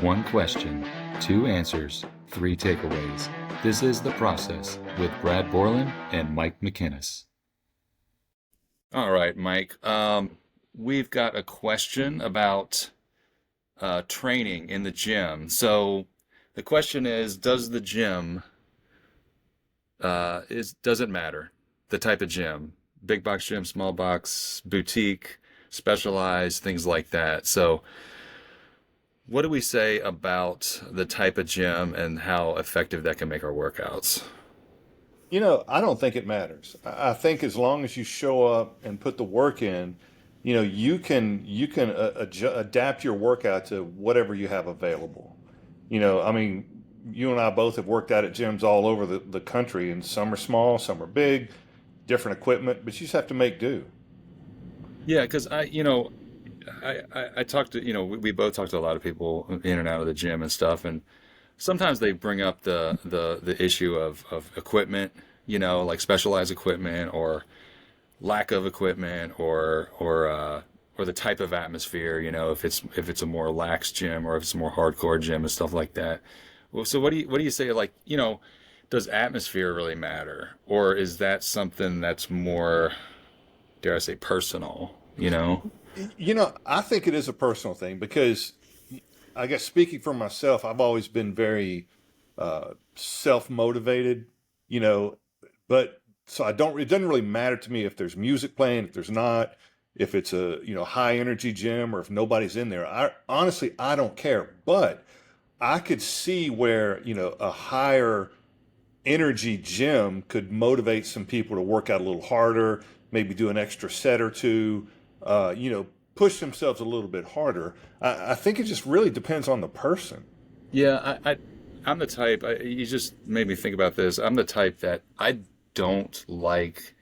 One question, two answers, three takeaways. This is The Process with Brad Borland and Mike McKinnis. All right, Mike. We've got a question about training in the gym. So the question is, does the gym does it matter the type of gym? Big box gym, small box, boutique, specialized, things like that. So what do we say about the type of gym and how effective that can make our workouts? I don't think it matters. I think as long as you show up and put the work in, you can adapt your workout to whatever you have available. I mean, you and I both have worked out at gyms all over the country, and some are small, some are big, different equipment, but you just have to make do. Yeah, because I talked to, we both talked to a lot of people in and out of the gym and stuff, and sometimes they bring up the issue of equipment, like specialized equipment or lack of equipment or the type of atmosphere, if it's a more lax gym or if it's a more hardcore gym and stuff like that. Well, so what do you say, like, does atmosphere really matter, or is that something that's more, dare I say, personal, I think it is a personal thing because I guess speaking for myself, I've always been very self-motivated, you know, but so it doesn't really matter to me if there's music playing, if there's not, if it's a, high energy gym or if nobody's in there. I don't care, but I could see where, a higher energy gym could motivate some people to work out a little harder, maybe do an extra set or two, push themselves a little bit harder. I think it just really depends on the person. Yeah, I'm the type. You just made me think about this. I'm the type that I don't like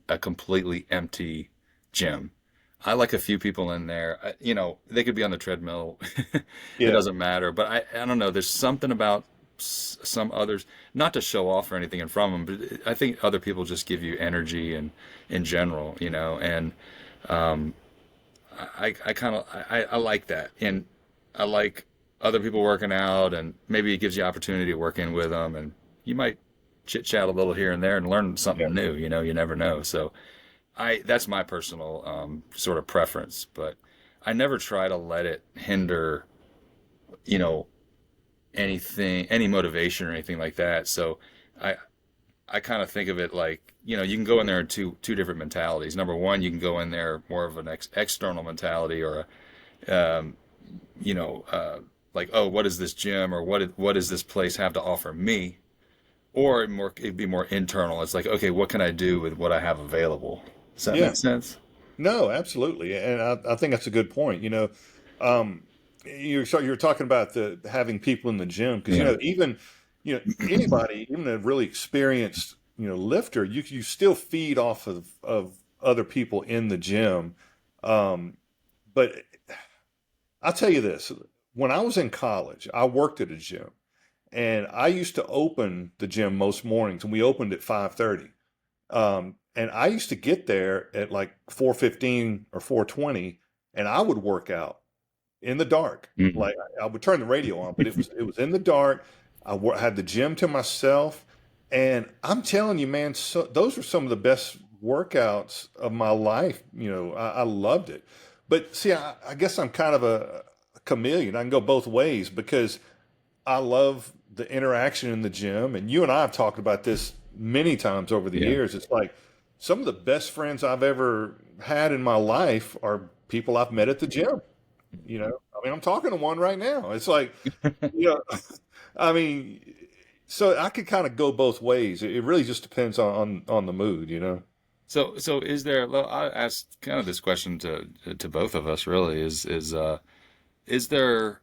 a completely empty gym. I like a few people in there. They could be on the treadmill. It Yeah. doesn't matter. But I don't know. There's something about some others, not to show off or anything in front of them, but I think other people just give you energy and in general, and um, I kind of I like that, and I like other people working out, and maybe it gives you opportunity to work in with them, and you might chit chat a little here and there and learn Yeah. something new. You never know. So that's my personal sort of preference, but I never try to let it hinder, you know, any motivation or anything like that. So I I kind of think of it like, you can go in there in two different mentalities. Number one, you can go in there more of an external mentality, or um, you know, like, oh, what does this gym or what does this place have to offer me? Or it'd be more internal. It's like, okay, what can I do with what I have available? Does that Yeah. make sense? No, absolutely. And I think that's a good point. Um, you're talking about the having people in the gym because, Yeah. even, anybody, even a really experienced, lifter, you still feed off of other people in the gym. Um, but I'll tell you this, when I was in college, I worked at a gym and I used to open the gym most mornings and we opened at 5:30. And I used to get there at like 4:15 or 4:20 and I would work out in the dark. Mhm. Like I would turn the radio on, but it was in the dark. Had the gym to myself, and I'm telling you, man, those were some of the best workouts of my life. I loved it. But see, I guess I'm kind of a chameleon. I can go both ways because I love the interaction in the gym, and you and I have talked about this many times over the Yeah. years. It's like some of the best friends I've ever had in my life are people I've met at the gym. I mean, I'm talking to one right now. It's like, you know, I mean, so I could kind of go both ways. It really just depends on the mood. So is there? Well, I asked kind of this question to both of us. Really, is there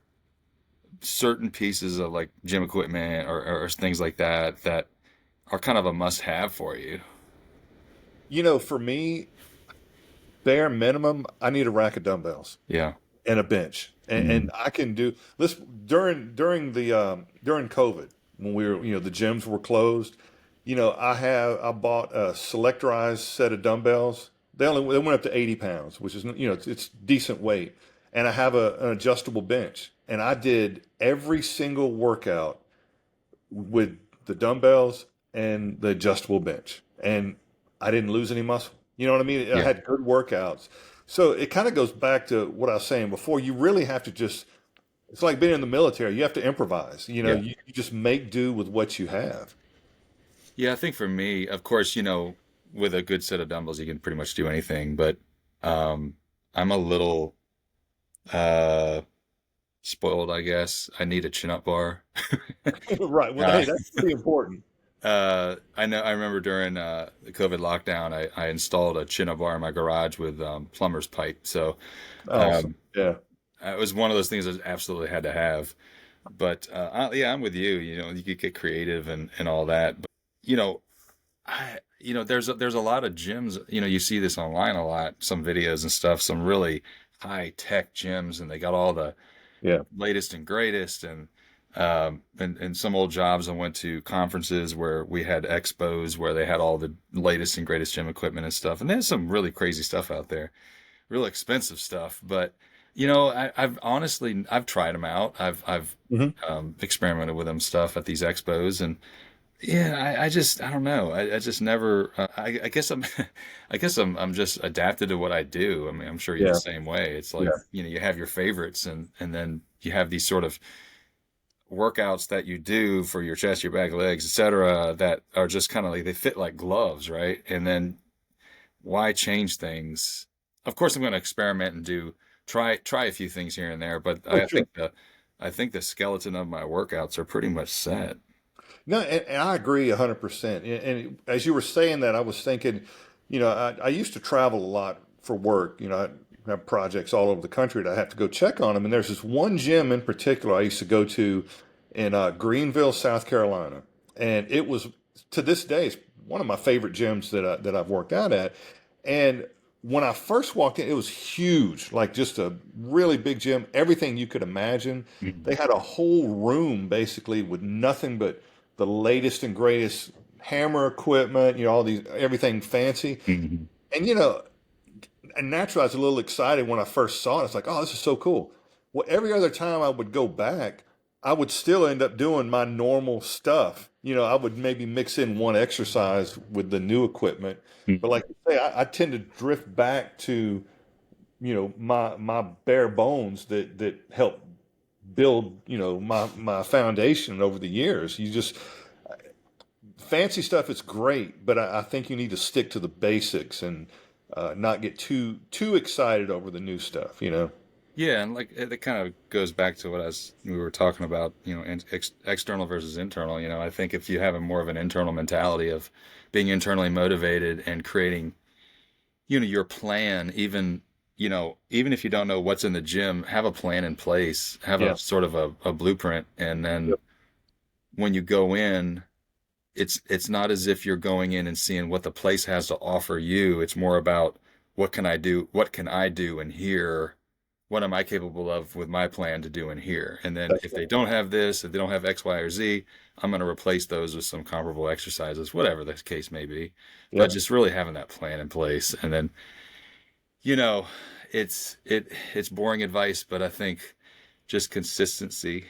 certain pieces of like gym equipment or things like that are kind of a must-have for you? For me, bare minimum, I need a rack of dumbbells Yeah. and a bench, and, Mm. and I can do this during COVID when the gyms were closed. I bought a selectorized set of dumbbells. They went up to 80 pounds, which is it's decent weight, and I have an adjustable bench. and I did every single workout with the dumbbells and the adjustable bench, and I didn't lose any muscle. You know what I mean? I Yeah. had good workouts. So it kind of goes back to what I was saying before. You really have to just, it's like being in the military. You have to improvise. Yeah. You just make do with what you have. Yeah, I think for me, of course, with a good set of dumbbells, you can pretty much do anything, but um, I'm a little uh, spoiled, I guess. I need a chin-up bar. Right. Well, Uh, hey, that's pretty important. I remember during the COVID lockdown, I installed a chin-up bar in my garage with plumber's pipe. So Awesome. um, Yeah. it was one of those things I absolutely had to have. But yeah, I'm with you. You could get creative and all that. But you know, there's a lot of gyms. You see this online a lot. Some videos and stuff. Some really high tech gyms, and they got all the Yeah. latest and greatest. And some old jobs, I went to conferences where we had expos where they had all the latest and greatest gym equipment and stuff. And there's some really crazy stuff out there, real expensive stuff. But I've honestly tried them out. I've Hmm. experimented with them stuff at these expos, and yeah, I don't know. I just never. I guess I'm just adapted to what I do. I mean, I'm sure you're the Yeah. same way. It's like Yeah. you have your favorites, and then you have these sort of workouts that you do for your chest, your back, legs, etc. That are just kind of like they fit like gloves, right? And then why change things? Of course, I'm going to experiment and try a few things here and there, but Oh, sure. I think the skeleton of my workouts are pretty much set. No, and I agree 100%. And as you were saying that, I was thinking, I used to travel a lot for work. I have projects all over the country that I have to go check on them. And there's this one gym in particular I used to go to in Greenville, South Carolina. And it was, to this day, it's one of my favorite gyms that I've worked out at. And when I first walked in, it was huge, like just a really big gym, everything you could imagine. Mhm. They had a whole room basically with nothing but the latest and greatest hammer equipment, all these everything fancy. Mhm. And and naturally I was a little excited when I first saw it. It's like, oh, this is so cool. Well, every other time I would go back, I would still end up doing my normal stuff. I would maybe mix in one exercise with the new equipment. But Mhm. like you say, I tend to drift back to, my bare bones that help build, my foundation over the years. You just fancy stuff is great, but I think you need to stick to the basics and not get too excited over the new stuff. Yeah, and like it kind of goes back to we were talking about, external versus internal. I think if you have a more of an internal mentality of being internally motivated and creating, your plan, even if you don't know what's in the gym, have a plan in place, have a Yeah. sort of a blueprint, and then Yep. when you go in, it's not as if you're going in and seeing what the place has to offer you. It's more about what can I do? What can I do in here? What am I capable of with my plan to do in here? And then That's if they right. don't have this, if they don't have X, Y, or Z, I'm going to replace those with some comparable exercises, whatever the case may be. But Yep. just really having that plan in place, and then you know, it's boring advice, but I think just consistency,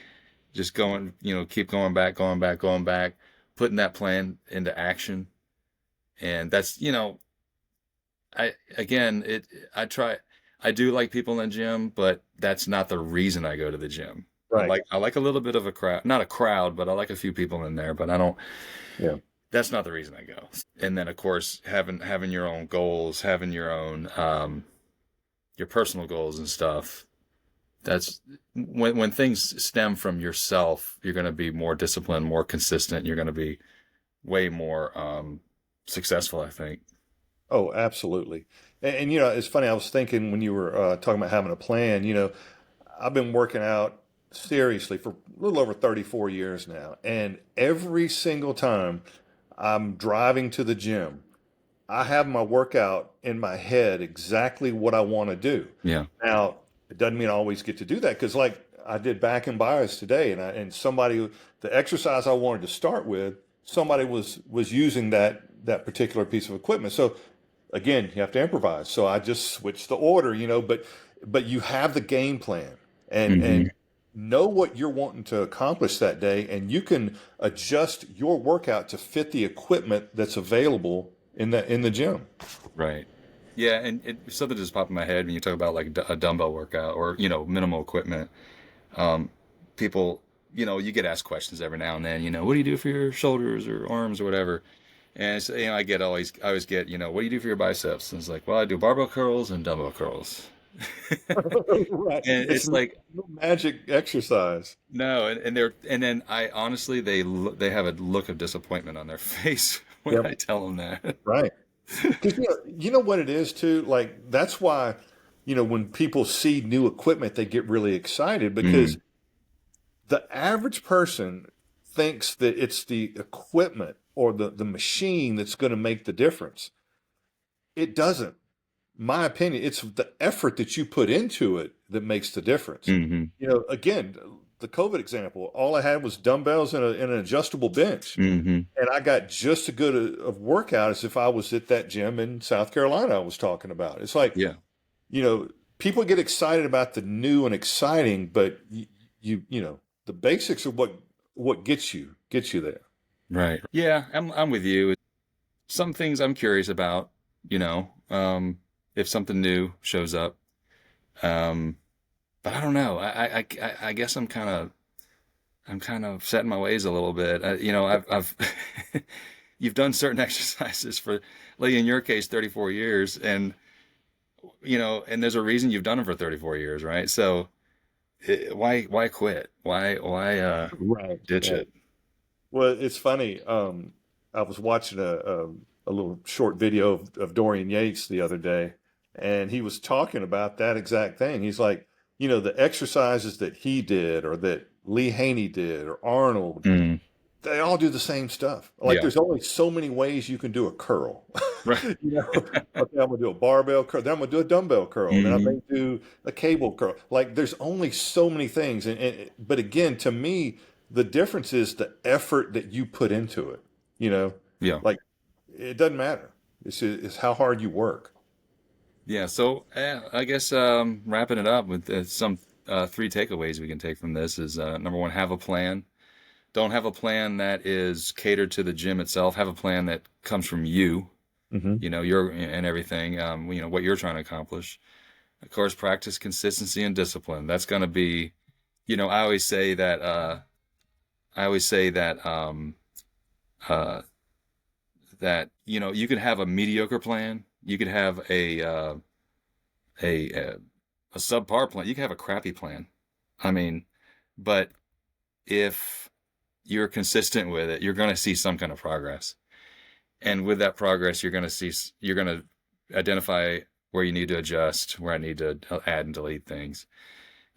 just going, keep going back, going back, going back, putting that plan into action. And that's, I again, it I try I do like people in the gym, but that's not the reason I go to the gym. Right. I like a little bit of a crowd, not a crowd, but I like a few people in there, but I don't Yeah. that's not the reason I go. And then of course having your own goals, having your personal goals and stuff. That's when things stem from yourself, you're going to be more disciplined, more consistent. You're going to be way more successful, I think. Oh, absolutely. And it's funny. I was thinking when you were talking about having a plan. I've been working out seriously for a little over 34 years now, and every single time I'm driving to the gym, I have my workout in my head exactly what I want to do. Yeah. Now, it doesn't mean I always get to do that because, like I did back and bios today, and somebody, the exercise I wanted to start with, somebody was using that particular piece of equipment. So again, you have to improvise. So I just switched the order, but you have the game plan, and Hmm. know what you're wanting to accomplish that day, and you can adjust your workout to fit the equipment that's available in the gym. Right. Yeah, and something just popped in my head when you talk about like a dumbbell workout or, minimal equipment. Um, People, you get asked questions every now and then, what do you do for your shoulders or arms or whatever? And it's, I always get, what do you do for your biceps? And it's like, well, I do barbell curls and dumbbell curls. Right. And It's it's like, no magic exercise. no, and then I honestly, they have a look of disappointment on their face when Yep. I tell them that. Right. Because you know what it is too? Like that's why, when people see new equipment, they get really excited because Mm, the average person thinks that it's the equipment or the machine that's going to make the difference. It doesn't. My opinion, it's the effort that you put into it that makes the difference. hmm Again, the COVID example, all I had was dumbbells and an adjustable bench. hmm And I got just as good of workout as if I was at that gym in South Carolina I was talking about. It's like, Yeah. you know, people get excited about the new and exciting, but the basics are what gets you there. Right. Yeah, I'm with you. Some things I'm curious about, if something new shows up. Um, but I don't know. I guess I'm kind of set in my ways a little bit. I've you've done certain exercises for, like in your case, 34 years, and and there's a reason you've done them for 34 years, right? So why quit? Why Right. ditch Right. it? Well, it's funny. I was watching a little short video of Dorian Yates the other day, and he was talking about that exact thing. He's like, the exercises that he did, or that Lee Haney did, or Arnold, Mm, they all do the same stuff. Like, yeah. there's only so many ways you can do a curl. Right. Okay, I'm gonna do a barbell curl, then I'm gonna do a dumbbell curl, then I hmm may do a cable curl. Like, there's only so many things, but again, to me, the difference is the effort that you put into it. You know, Yeah. like it doesn't matter. It's how hard you work. Yeah, so I guess wrapping it up with some three takeaways we can take from this is number one, have a plan. Don't have a plan that is catered to the gym itself. Have a plan that comes from you, Hmm. your and everything, what you're trying to accomplish. Of course, practice consistency and discipline. That's going to be, I always say that uh, you could have a mediocre plan. You could have a a, a subpar plan. You can have a crappy plan. I mean, but if you're consistent with it, you're going to see some kind of progress. And with that progress, you're going to identify where you need to adjust, where I need to add and delete things.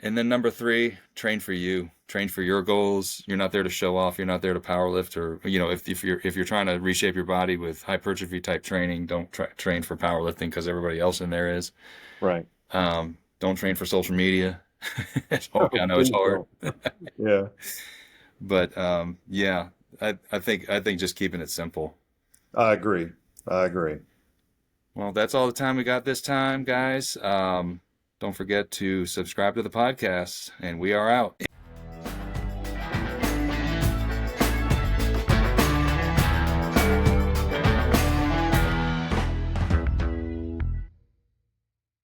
And then number three, train for you, train for your goals. You're not there to show off. You're not there to power lift, or, if you're trying to reshape your body with hypertrophy type training, don't train for powerlifting because everybody else in there is. Right. Don't train for social media. I Oh, know it's please hard, don't. Yeah, but yeah, I think just keeping it simple. I agree. I agree. Well, that's all the time we got this time, guys. Don't forget to subscribe to the podcast, and we are out.